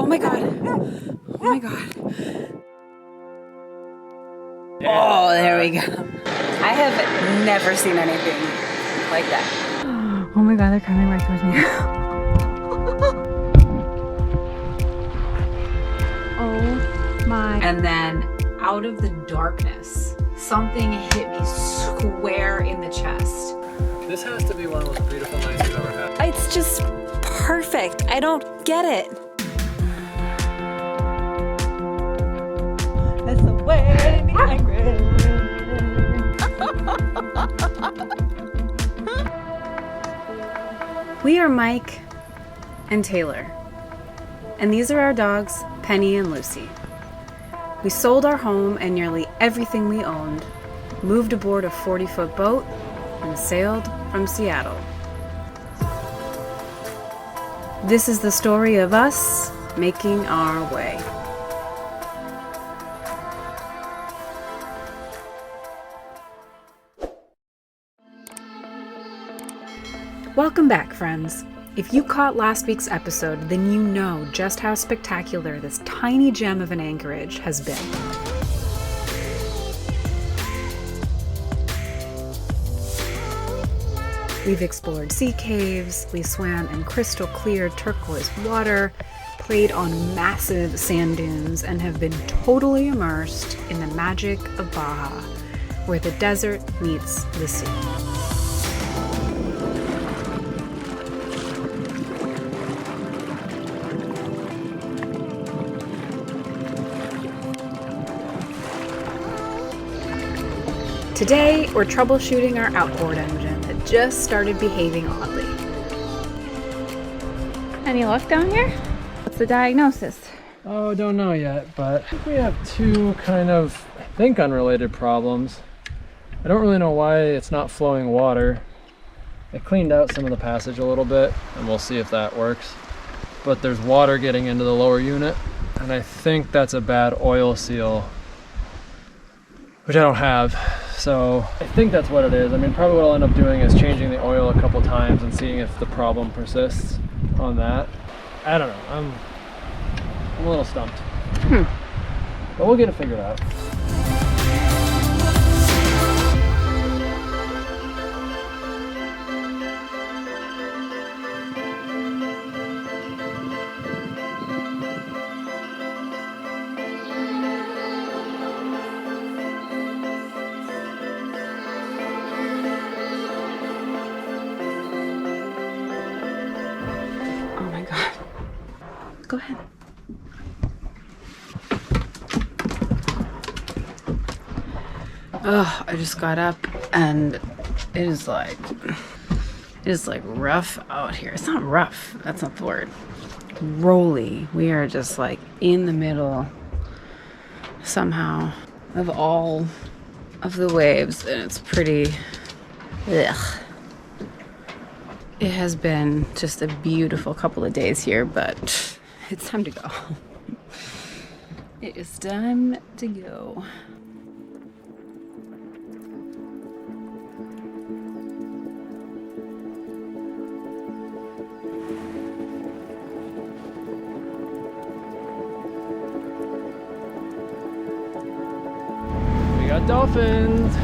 Oh my god. Oh my god. Oh, there we go. I have never seen anything like that. Oh my god, they're coming right towards me. Oh my. And then out of the darkness, something hit me square in the chest. This has to be one of the most beautiful nights we've ever had. It's just perfect. I don't get it. That's the way to be angry. We are Mike and Taylor, and these are our dogs, Penny and Lucy. We sold our home and nearly everything we owned, moved aboard a 40-foot boat, and sailed from Seattle. This is the story of us making our way. Welcome back, friends. If you caught last week's episode, then you know just how spectacular this tiny gem of an anchorage has been. We've explored sea caves, we swam in crystal clear turquoise water, played on massive sand dunes, and have been totally immersed in the magic of Baja, where the desert meets the sea. Today, we're troubleshooting our outboard engine that just started behaving oddly. Any luck down here? What's the diagnosis? Oh, don't know yet, but I think we have two kind of, I think, unrelated problems. I don't really know why it's not flowing water. I cleaned out some of the passage a little bit, and we'll see if that works. But there's water getting into the lower unit, and I think that's a bad oil seal, which I don't have. So I think that's what it is. I mean, probably what I'll end up doing is changing the oil a couple times and seeing if the problem persists on that. I don't know. I'm a little stumped. But we'll get it figured out. Go ahead. Oh, I just got up and it is like rough out here. It's not rough, that's not the word. Rolly. We are just like in the middle somehow of all of the waves, and it's pretty ugh. It has been just a beautiful couple of days here, but it's time to go. It is time to go. We got dolphins!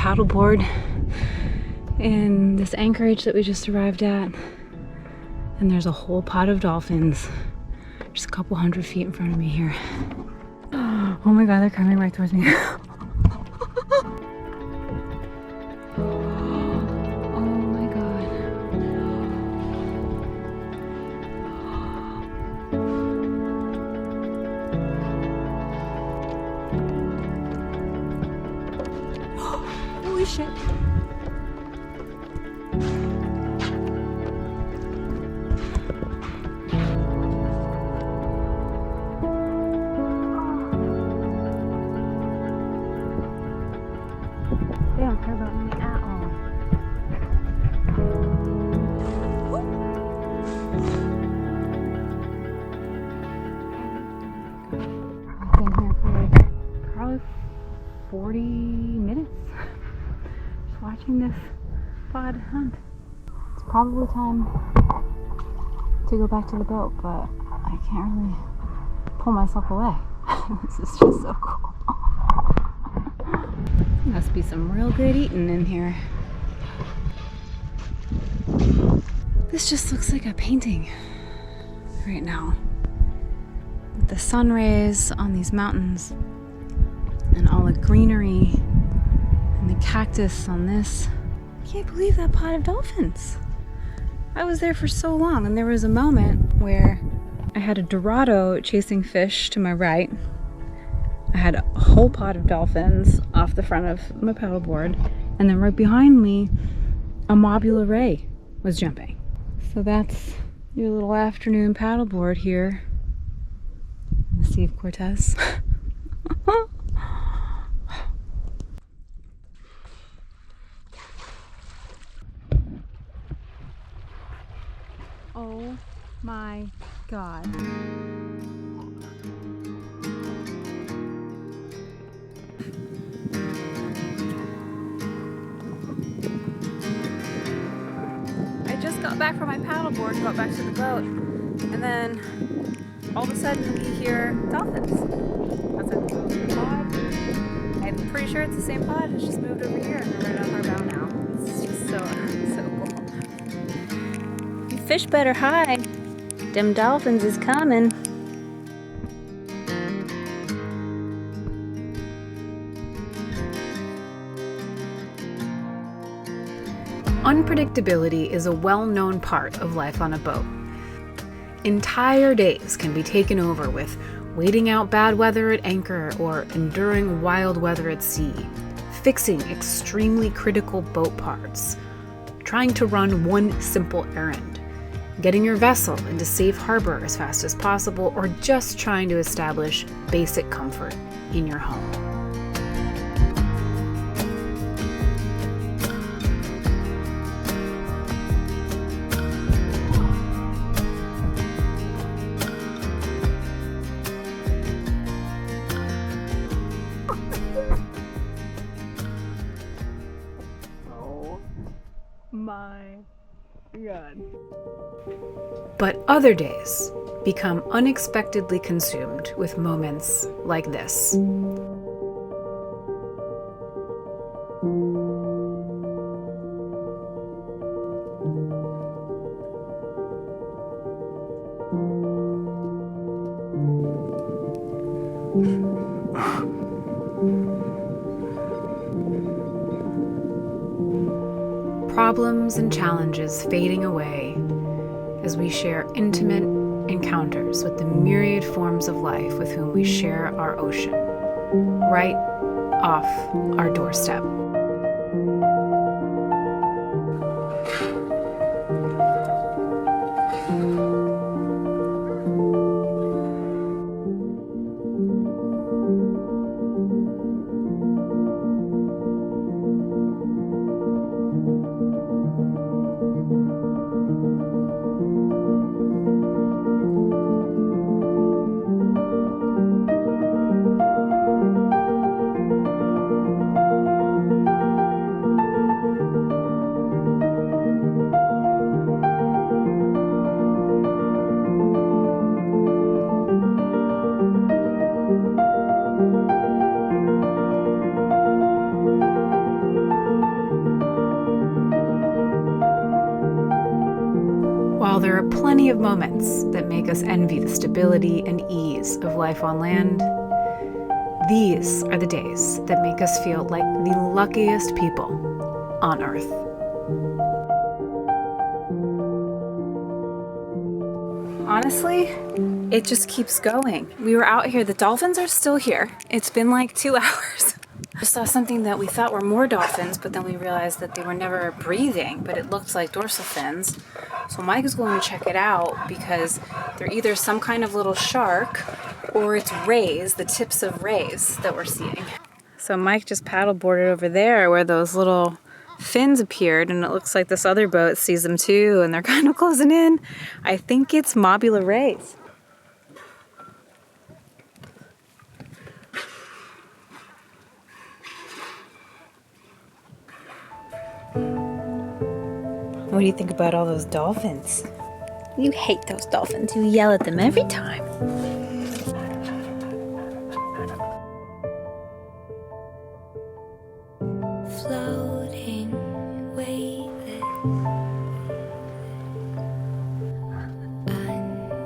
paddleboard in this anchorage that we just arrived at. And there's a whole pod of dolphins just a couple 100 feet in front of me here. Oh my God, they're coming right towards me. Holy shit. They don't care about me at all. I've been here for like probably 40 minutes. Watching this pod hunt. It's probably time to go back to the boat, but I can't really pull myself away. This is just so cool. Must be some real good eating in here. This just looks like a painting right now. With the sun rays on these mountains and all the greenery and the cactus on this. I can't believe that pod of dolphins. I was there for so long, and there was a moment where I had a Dorado chasing fish to my right. I had a whole pod of dolphins off the front of my paddleboard, and then right behind me, a mobula ray was jumping. So that's your little afternoon paddleboard here in the Sea of Cortez. Oh my God. I just got back from my paddleboard, got back to the boat, and then all of a sudden we hear dolphins. Outside the pod. I'm pretty sure it's the same pod, it's just moved over here and they're right on our bow now. It's just so cool. Fish better hide. Them dolphins is coming. Unpredictability is a well-known part of life on a boat. Entire days can be taken over with waiting out bad weather at anchor or enduring wild weather at sea, fixing extremely critical boat parts, trying to run one simple errand, getting your vessel into safe harbor as fast as possible, or just trying to establish basic comfort in your home. Oh my God. But other days become unexpectedly consumed with moments like this. Problems and challenges fading away as we share intimate encounters with the myriad forms of life with whom we share our ocean, right off our doorstep. plenty of moments that make us envy the stability and ease of life on land. These are the days that make us feel like the luckiest people on Earth. Honestly, it just keeps going. We were out here, the dolphins are still here. It's been like 2 hours. We saw something that we thought were more dolphins, but then we realized that they were never breathing, but it looked like dorsal fins. So Mike is going to check it out because they're either some kind of little shark or it's rays, the tips of rays that we're seeing. So Mike just paddleboarded over there where those little fins appeared, and it looks like this other boat sees them too, and they're kind of closing in. I think it's mobula rays. What do you think about all those dolphins? You hate those dolphins. You yell at them every time. Floating, waving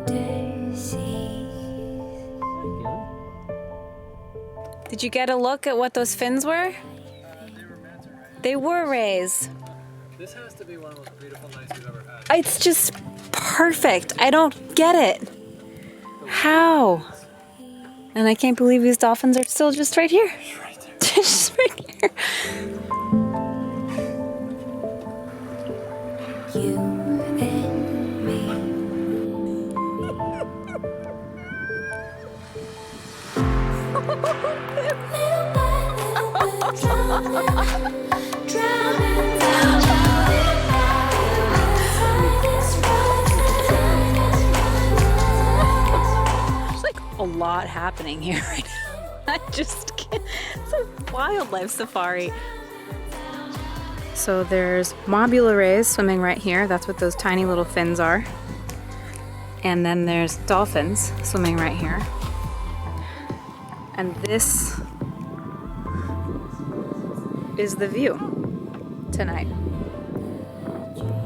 undersea. Did you get a look at what those fins were? They were rays. This has to be one of the most beautiful nights we've ever had. It's just perfect. I don't get it. How? And I can't believe these dolphins are still just right here. Right there. Just right here. You and me. Little by little, drowning, drowning down. There's like a lot happening here right now. I just can't. It's a wildlife safari. So there's mobula rays swimming right here. That's what those tiny little fins are. And then there's dolphins swimming right here. And this is the view tonight.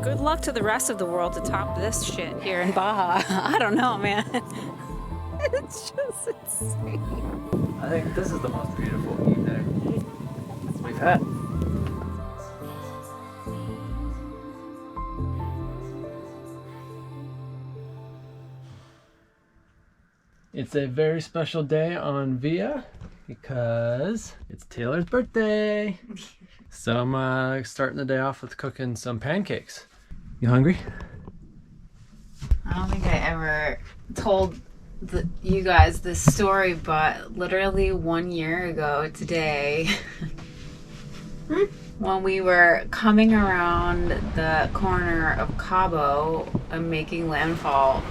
Good luck to the rest of the world to top this shit here in Baja. I don't know, man. It's just insane. I think this is the most beautiful evening we've had. It's a very special day on Via because it's Taylor's birthday. So I'm starting the day off with cooking some pancakes. You hungry? I don't think I ever told you guys this story, but literally 1 year ago today, when we were coming around the corner of Cabo and making landfall,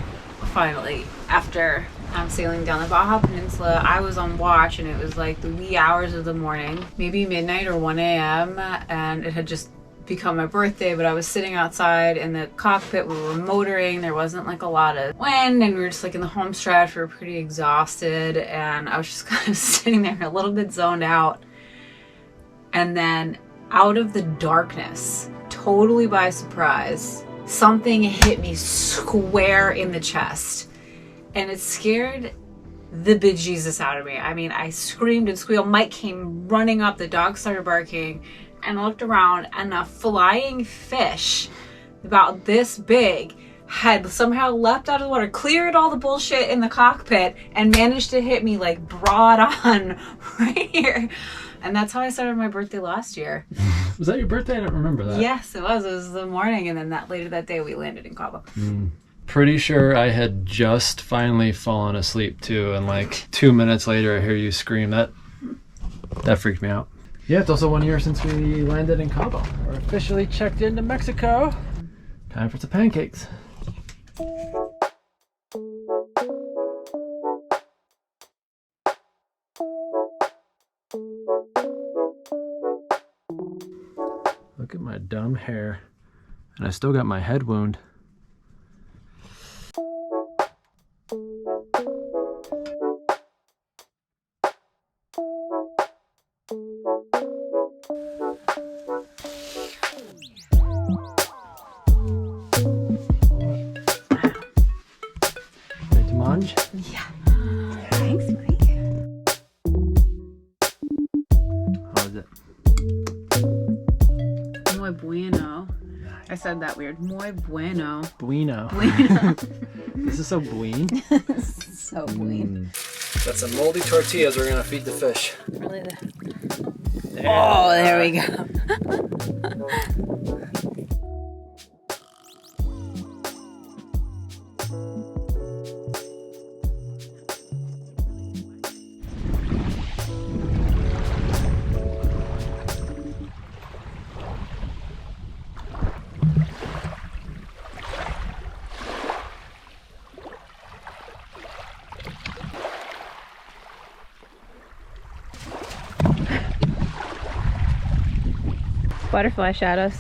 finally, after sailing down the Baja Peninsula, I was on watch and it was like the wee hours of the morning, maybe midnight or 1 a.m. and it had just become my birthday, but I was sitting outside in the cockpit. We were motoring. There wasn't like a lot of wind and we were just like in the home stretch. We were pretty exhausted and I was just kind of sitting there a little bit zoned out. And then out of the darkness, totally by surprise, something hit me square in the chest. And it scared the bejesus out of me. I mean, I screamed and squealed. Mike came running up. The dog started barking. And I looked around and a flying fish about this big had somehow leapt out of the water, cleared all the bullshit in the cockpit, and managed to hit me like broad on right here. And that's how I started my birthday last year. Was that your birthday? I don't remember that. Yes, it was. It was the morning, and then later that day we landed in Cabo. Pretty sure I had just finally fallen asleep too, and like 2 minutes later I hear you scream. That freaked me out. Yeah, it's also 1 year since we landed in Cabo. We're officially checked into Mexico. Time for some pancakes. Look at my dumb hair. And I still got my head wound. sponge. Yeah. Thanks, Mike. How is it? Muy bueno. I said that weird. Muy bueno. Bueno. Bueno. This is so buen. So buen. Got some moldy tortillas we're gonna feed the fish. Really Oh, there we go. Butterfly shadows.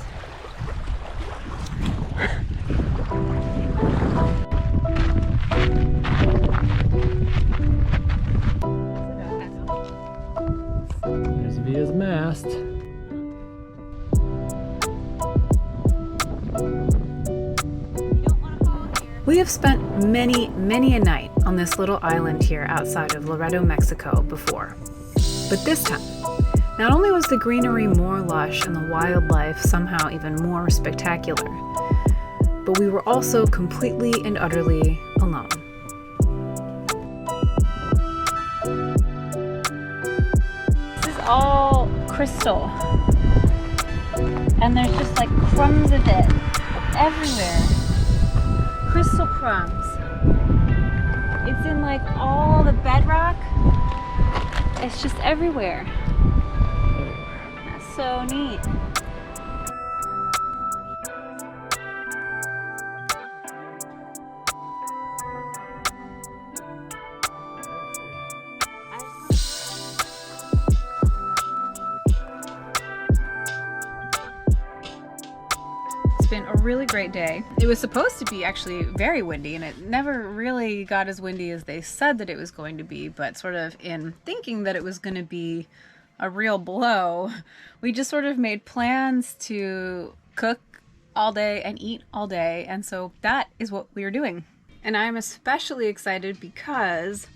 There's Via's mast. We have spent many a night on this little island here outside of Laredo, Mexico before. But this time, not only was the greenery more lush and the wildlife somehow even more spectacular, but we were also completely and utterly alone. This is all crystal, and there's just like crumbs of it everywhere. Crystal crumbs. It's in like all the bedrock. It's just everywhere. That's so neat. It's been a really great day. It was supposed to be actually very windy, and it never really got as windy as they said that it was going to be, but sort of in thinking that it was going to be a real blow, we just sort of made plans to cook all day and eat all day, and so that is what we are doing. And I'm especially excited because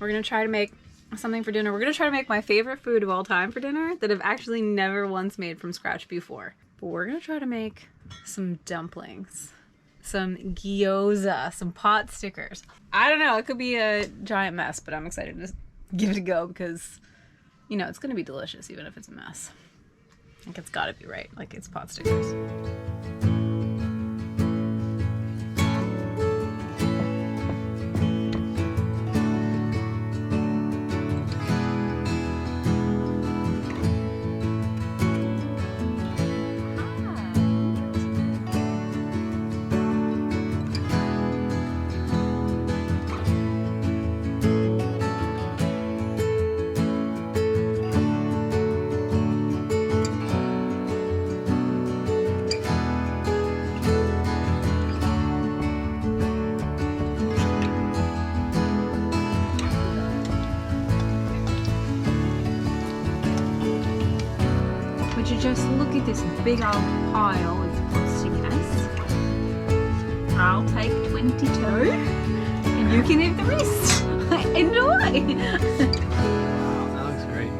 we're going to try to make something for dinner. We're going to try to make my favorite food of all time for dinner that I've actually never once made from scratch before. But we're going to try to make some dumplings, some gyoza, some pot stickers. I don't know, it could be a giant mess, but I'm excited to give it a go because, you know, it's going to be delicious even if it's a mess. Like, it's got to be right. Like, it's pot stickers. Would you just look at this big old pile of pot stickers? I'll take 22 and you can have the rest. Enjoy! That looks great.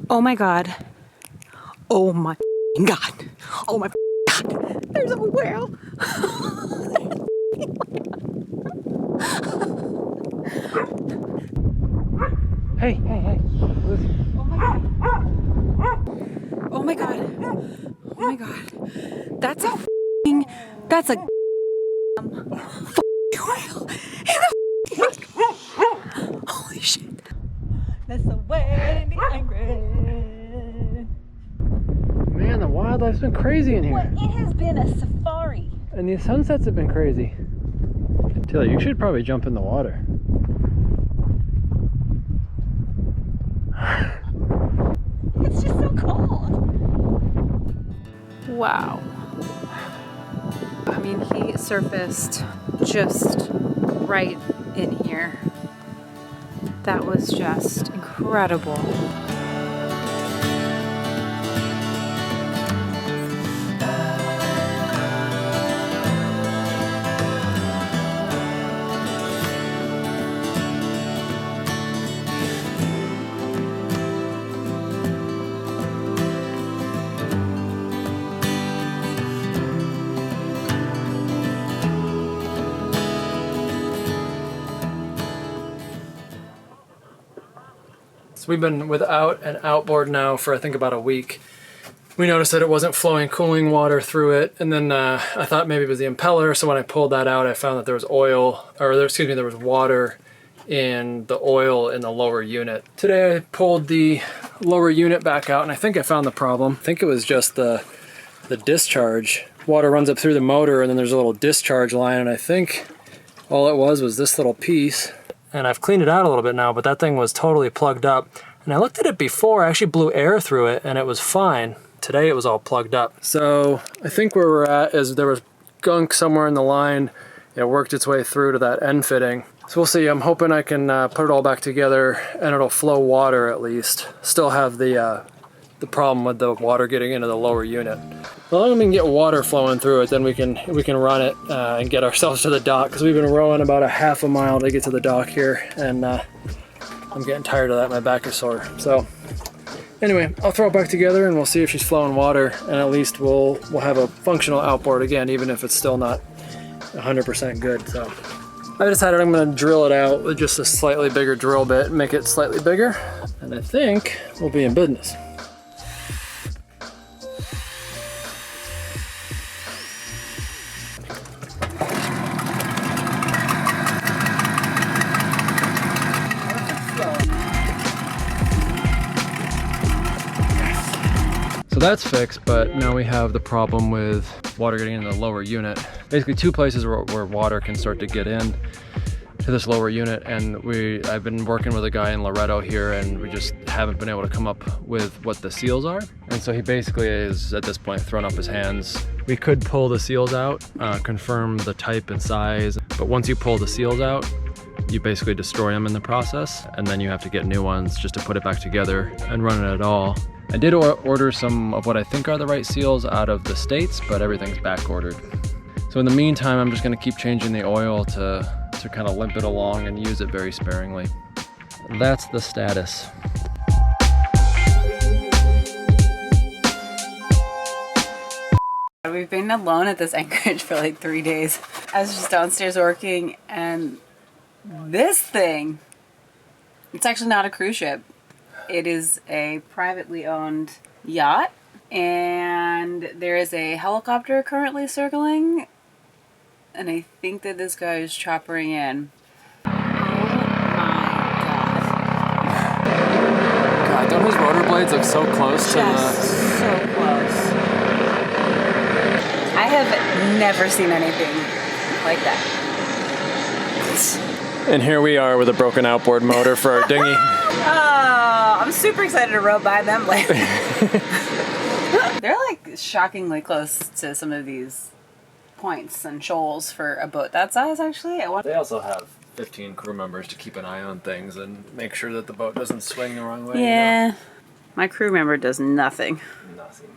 Oh my god. Oh my god. Oh my god. There's a whale. Hey, hey, hey. Listen. Oh my god. Oh my god. That's a that's a whale. Holy shit. That's the way in the angry. Man, the wildlife's been crazy in here. It has been a safari. And the sunsets have been crazy. Taylor, you should probably jump in the water. It's just so cold. Wow. I mean, he surfaced just right in here. That was just incredible. So we've been without an outboard now for I think about a week. We noticed that it wasn't flowing cooling water through it, and then I thought maybe it was the impeller, so when I pulled that out I found that there was oil, or excuse me, there was water in the oil in the lower unit. Today I pulled the lower unit back out and I think I found the problem. I think it was just the discharge. Water runs up through the motor and then there's a little discharge line, and I think all it was this little piece. And I've cleaned it out a little bit now, but that thing was totally plugged up. And I looked at it before, I actually blew air through it and it was fine. Today it was all plugged up. So I think where we're at is there was gunk somewhere in the line. It worked its way through to that end fitting. So we'll see. I'm hoping I can put it all back together and it'll flow water at least. Still have the problem with the water getting into the lower unit. As long as we can get water flowing through it, then we can run it and get ourselves to the dock, because we've been rowing about a half a mile to get to the dock here, and I'm getting tired of that. My back is sore. So anyway, I'll throw it back together and we'll see if she's flowing water, and at least we'll have a functional outboard again, even if it's still not 100% good. So I decided I'm going to drill it out with just a slightly bigger drill bit, make it slightly bigger, and I think we'll be in business. So that's fixed, but now we have the problem with water getting in the lower unit. Basically two places where water can start to get in to this lower unit, and I've been working with a guy in Loretto here, and we just haven't been able to come up with what the seals are. And so he basically is at this point thrown up his hands. We could pull the seals out, confirm the type and size, but once you pull the seals out, you basically destroy them in the process, and then you have to get new ones just to put it back together and run it at all. I did order some of what I think are the right seals out of the States, but everything's back ordered. So in the meantime, I'm just gonna keep changing the oil to kind of limp it along and use it very sparingly. That's the status. We've been alone at this anchorage for like 3 days. I was just downstairs working, and this thing, it's actually not a cruise ship. It is a privately owned yacht, and there is a helicopter currently circling, and I think that this guy is choppering in. Oh my God, don't his rotor blades look so close to the... so close. I have never seen anything like that. And here we are with a broken outboard motor for our dinghy. I'm super excited to row by them later. They're like shockingly close to some of these points and shoals for a boat that size, actually. They also have 15 crew members to keep an eye on things and make sure that the boat doesn't swing the wrong way. Yeah. You know? My crew member does nothing. Nothing.